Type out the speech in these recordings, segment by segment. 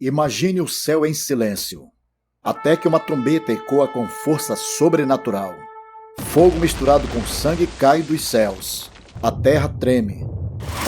Imagine o céu em silêncio, até que uma trombeta ecoa com força sobrenatural. Fogo misturado com sangue cai dos céus. A terra treme.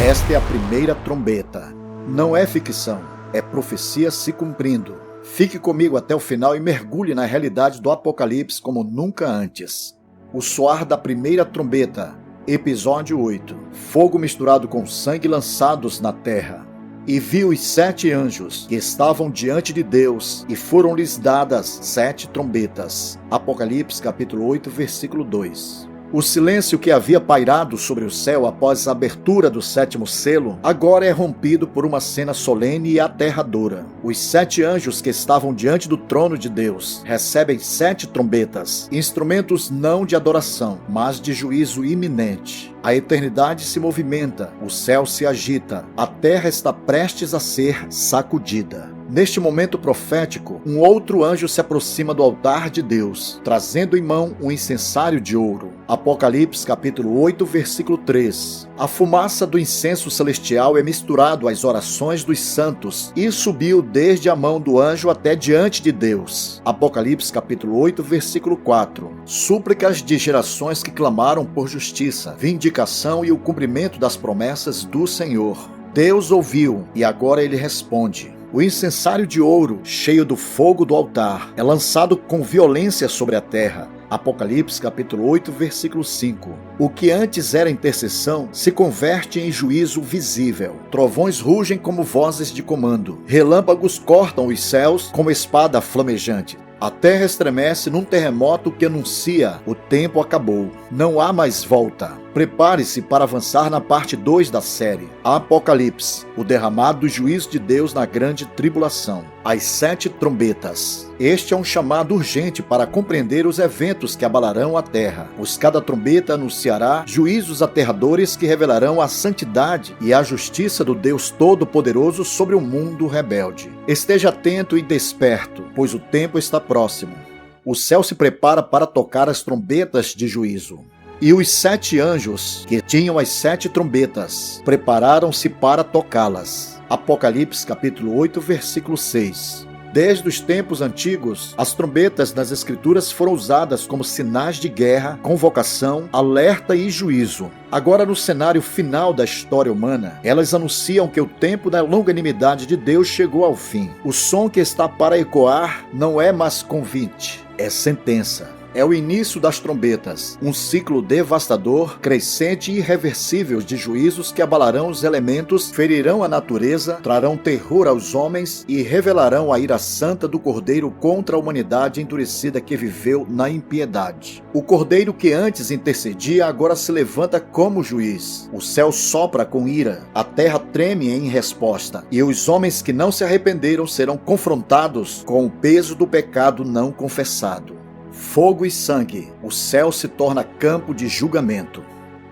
Esta é a primeira trombeta. Não é ficção, é profecia se cumprindo. Fique comigo até o final e mergulhe na realidade do Apocalipse como nunca antes. O soar da primeira trombeta, episódio 8. Fogo misturado com sangue lançados na terra. E vi os 7 anjos que estavam diante de Deus, e foram-lhes dadas 7 trombetas. Apocalipse capítulo 8, versículo 2. O silêncio que havia pairado sobre o céu após a abertura do 7º selo, agora é rompido por uma cena solene e aterradora. Os 7 anjos que estavam diante do trono de Deus recebem 7 trombetas, instrumentos não de adoração, mas de juízo iminente. A eternidade se movimenta, o céu se agita, a terra está prestes a ser sacudida. Neste momento profético, um outro anjo se aproxima do altar de Deus, trazendo em mão um incensário de ouro. Apocalipse capítulo 8, versículo 3. A fumaça do incenso celestial é misturado às orações dos santos e subiu desde a mão do anjo até diante de Deus. Apocalipse capítulo 8, versículo 4. Súplicas de gerações que clamaram por justiça, vindicação e o cumprimento das promessas do Senhor. Deus ouviu e agora ele responde. O incensário de ouro, cheio do fogo do altar, é lançado com violência sobre a terra. Apocalipse capítulo 8, versículo 5. O que antes era intercessão se converte em juízo visível. Trovões rugem como vozes de comando. Relâmpagos cortam os céus como espada flamejante. A terra estremece num terremoto que anuncia: o tempo acabou. Não há mais volta. Prepare-se para avançar na parte 2 da série. Apocalipse, o derramado do juízo de Deus na grande tribulação. As 7 trombetas. Este é um chamado urgente para compreender os eventos que abalarão a terra, pois cada trombeta anunciará juízos aterradores que revelarão a santidade e a justiça do Deus Todo-Poderoso sobre o mundo rebelde. Esteja atento e desperto, pois o tempo está próximo. O céu se prepara para tocar as trombetas de juízo. E os 7 anjos, que tinham as 7 trombetas, prepararam-se para tocá-las. Apocalipse capítulo 8, versículo 6. Desde os tempos antigos, as trombetas nas Escrituras foram usadas como sinais de guerra, convocação, alerta e juízo. Agora, no cenário final da história humana, elas anunciam que o tempo da longanimidade de Deus chegou ao fim. O som que está para ecoar não é mais convite, é sentença. É o início das trombetas, um ciclo devastador, crescente e irreversível de juízos que abalarão os elementos, ferirão a natureza, trarão terror aos homens e revelarão a ira santa do Cordeiro contra a humanidade endurecida que viveu na impiedade. O Cordeiro que antes intercedia agora se levanta como juiz. O céu sopra com ira, a terra treme em resposta, e os homens que não se arrependeram serão confrontados com o peso do pecado não confessado. Fogo e sangue, o céu se torna campo de julgamento.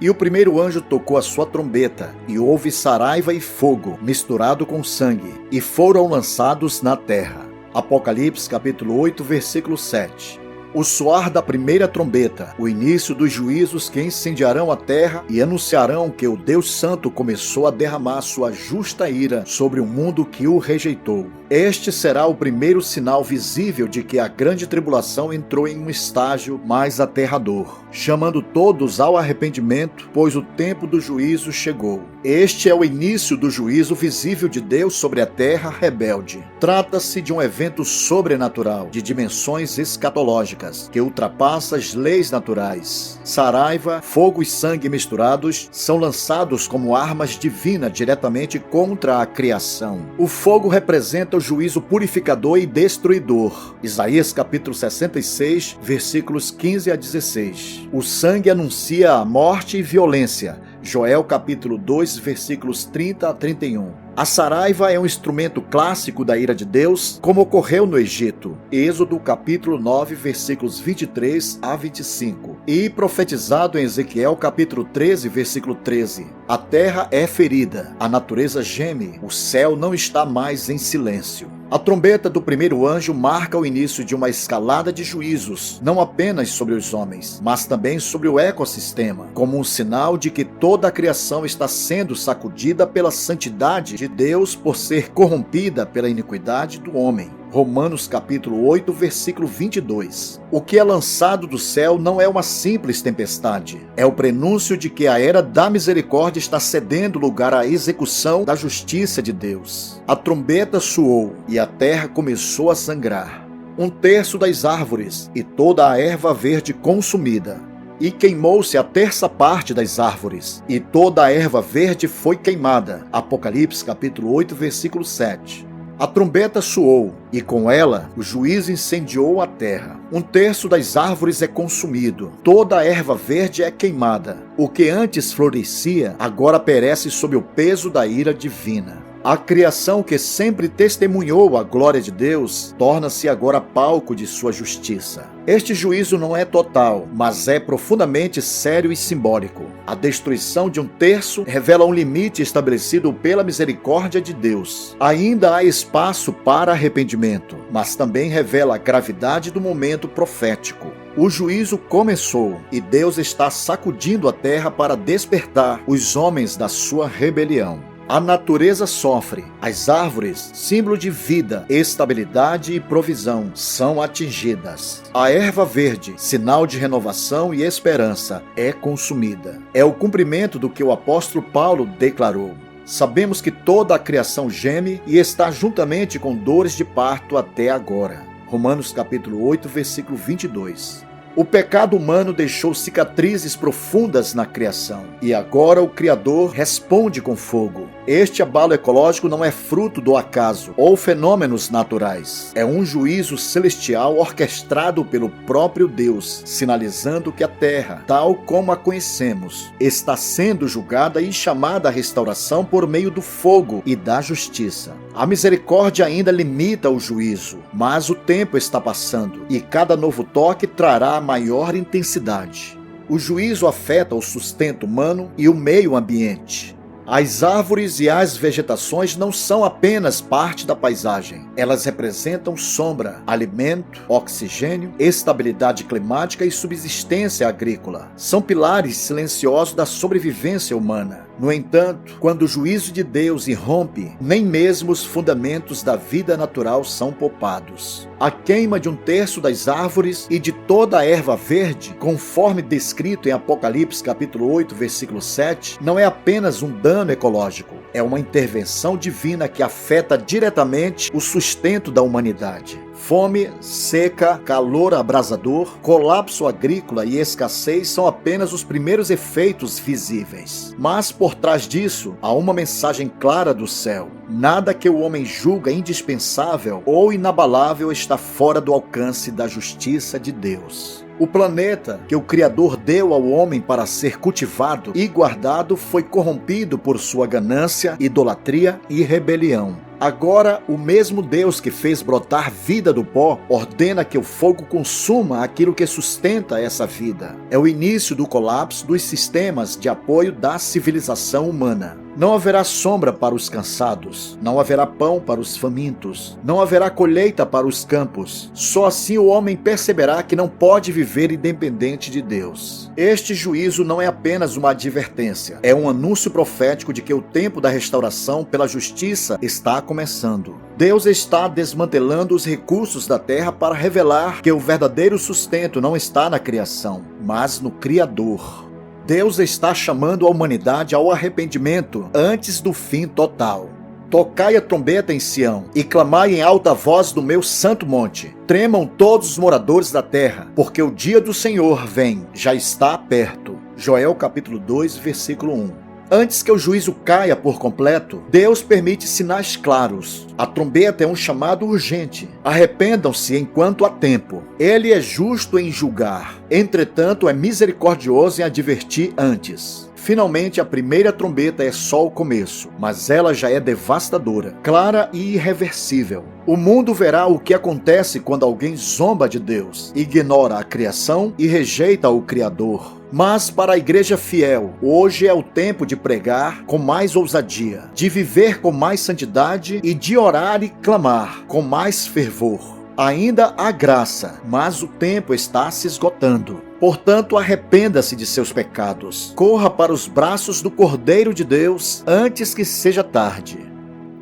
E o primeiro anjo tocou a sua trombeta, e houve saraiva e fogo, misturado com sangue, e foram lançados na terra. Apocalipse capítulo 8, versículo 7. O soar da primeira trombeta, o início dos juízos que incendiarão a terra e anunciarão que o Deus Santo começou a derramar sua justa ira sobre o mundo que o rejeitou. Este será o primeiro sinal visível de que a grande tribulação entrou em um estágio mais aterrador, chamando todos ao arrependimento, pois o tempo do juízo chegou. Este é o início do juízo visível de Deus sobre a terra rebelde. Trata-se de um evento sobrenatural, de dimensões escatológicas, que ultrapassa as leis naturais. Saraiva, fogo e sangue misturados são lançados como armas divinas diretamente contra a criação. O fogo representa o juízo purificador e destruidor. Isaías capítulo 66, versículos 15 a 16. O sangue anuncia a morte e violência. Joel capítulo 2, versículos 30 a 31. A saraiva é um instrumento clássico da ira de Deus, como ocorreu no Egito. Êxodo capítulo 9, versículos 23 a 25. E profetizado em Ezequiel capítulo 13, versículo 13. A terra é ferida, a natureza geme, o céu não está mais em silêncio. A trombeta do primeiro anjo marca o início de uma escalada de juízos, não apenas sobre os homens, mas também sobre o ecossistema, como um sinal de que toda a criação está sendo sacudida pela santidade de Deus por ser corrompida pela iniquidade do homem. Romanos capítulo 8, versículo 22. O que é lançado do céu não é uma simples tempestade. É o prenúncio de que a era da misericórdia está cedendo lugar à execução da justiça de Deus. A trombeta soou e a terra começou a sangrar. 1/3 das árvores e toda a erva verde consumida. E queimou-se a 1/3 das árvores, e toda a erva verde foi queimada. Apocalipse capítulo 8, versículo 7. A trombeta soou, e com ela o juízo incendiou a terra. 1/3 das árvores é consumido, toda a erva verde é queimada. O que antes florescia, agora perece sob o peso da ira divina. A criação que sempre testemunhou a glória de Deus torna-se agora palco de sua justiça. Este juízo não é total, mas é profundamente sério e simbólico. A destruição de 1/3 revela um limite estabelecido pela misericórdia de Deus. Ainda há espaço para arrependimento, mas também revela a gravidade do momento profético. O juízo começou e Deus está sacudindo a terra para despertar os homens da sua rebelião. A natureza sofre, as árvores, símbolo de vida, estabilidade e provisão, são atingidas. A erva verde, sinal de renovação e esperança, é consumida. É o cumprimento do que o apóstolo Paulo declarou. Sabemos que toda a criação geme e está juntamente com dores de parto até agora. Romanos capítulo 8, versículo 22. O pecado humano deixou cicatrizes profundas na criação, e agora o Criador responde com fogo. Este abalo ecológico não é fruto do acaso ou fenômenos naturais. É um juízo celestial orquestrado pelo próprio Deus, sinalizando que a terra, tal como a conhecemos, está sendo julgada e chamada à restauração por meio do fogo e da justiça. A misericórdia ainda limita o juízo, mas o tempo está passando e cada novo toque trará maior intensidade. O juízo afeta o sustento humano e o meio ambiente. As árvores e as vegetações não são apenas parte da paisagem. Elas representam sombra, alimento, oxigênio, estabilidade climática e subsistência agrícola. São pilares silenciosos da sobrevivência humana. No entanto, quando o juízo de Deus irrompe, nem mesmo os fundamentos da vida natural são poupados. A queima de 1/3 das árvores e de toda a erva verde, conforme descrito em Apocalipse capítulo 8, versículo 7, não é apenas um dano ecológico, é uma intervenção divina que afeta diretamente o sustento da humanidade. Fome, seca, calor abrasador, colapso agrícola e escassez são apenas os primeiros efeitos visíveis. Mas por trás disso, há uma mensagem clara do céu. Nada que o homem julga indispensável ou inabalável está fora do alcance da justiça de Deus. O planeta que o Criador deu ao homem para ser cultivado e guardado foi corrompido por sua ganância, idolatria e rebelião. Agora, o mesmo Deus que fez brotar vida do pó ordena que o fogo consuma aquilo que sustenta essa vida. É o início do colapso dos sistemas de apoio da civilização humana. Não haverá sombra para os cansados, não haverá pão para os famintos, não haverá colheita para os campos. Só assim o homem perceberá que não pode viver independente de Deus. Este juízo não é apenas uma advertência, é um anúncio profético de que o tempo da restauração pela justiça está começando. Deus está desmantelando os recursos da terra para revelar que o verdadeiro sustento não está na criação, mas no Criador. Deus está chamando a humanidade ao arrependimento antes do fim total. Tocai a trombeta em Sião e clamai em alta voz no meu santo monte. Tremam todos os moradores da terra, porque o dia do Senhor vem, já está perto. Joel capítulo 2, versículo 1. Antes que o juízo caia por completo, Deus permite sinais claros. A trombeta é um chamado urgente. Arrependam-se enquanto há tempo. Ele é justo em julgar. Entretanto, é misericordioso em advertir antes. Finalmente, a primeira trombeta é só o começo, mas ela já é devastadora, clara e irreversível. O mundo verá o que acontece quando alguém zomba de Deus, ignora a criação e rejeita o Criador. Mas para a igreja fiel, hoje é o tempo de pregar com mais ousadia, de viver com mais santidade e de orar e clamar com mais fervor. Ainda há graça, mas o tempo está se esgotando. Portanto, arrependa-se de seus pecados. Corra para os braços do Cordeiro de Deus antes que seja tarde.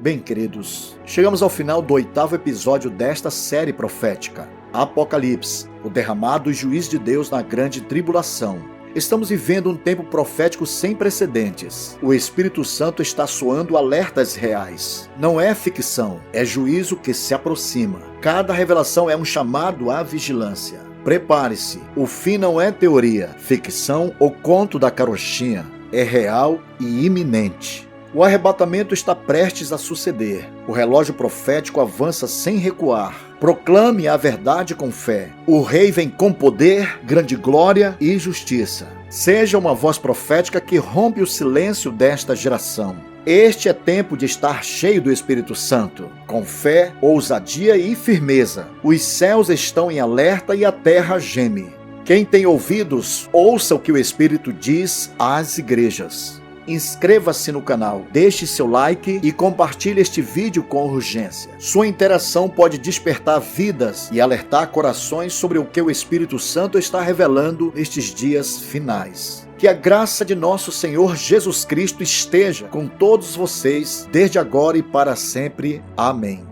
Bem, queridos, chegamos ao final do 8º episódio desta série profética, Apocalipse, o derramado juiz de Deus na grande tribulação. Estamos vivendo um tempo profético sem precedentes. O Espírito Santo está soando alertas reais. Não é ficção, é juízo que se aproxima. Cada revelação é um chamado à vigilância. Prepare-se, o fim não é teoria, ficção ou conto da carochinha. É real e iminente. O arrebatamento está prestes a suceder. O relógio profético avança sem recuar. Proclame a verdade com fé. O rei vem com poder, grande glória e justiça. Seja uma voz profética que rompe o silêncio desta geração. Este é tempo de estar cheio do Espírito Santo, com fé, ousadia e firmeza. Os céus estão em alerta e a terra geme. Quem tem ouvidos, ouça o que o Espírito diz às igrejas. Inscreva-se no canal, deixe seu like e compartilhe este vídeo com urgência. Sua interação pode despertar vidas e alertar corações sobre o que o Espírito Santo está revelando nestes dias finais. Que a graça de nosso Senhor Jesus Cristo esteja com todos vocês, desde agora e para sempre. Amém.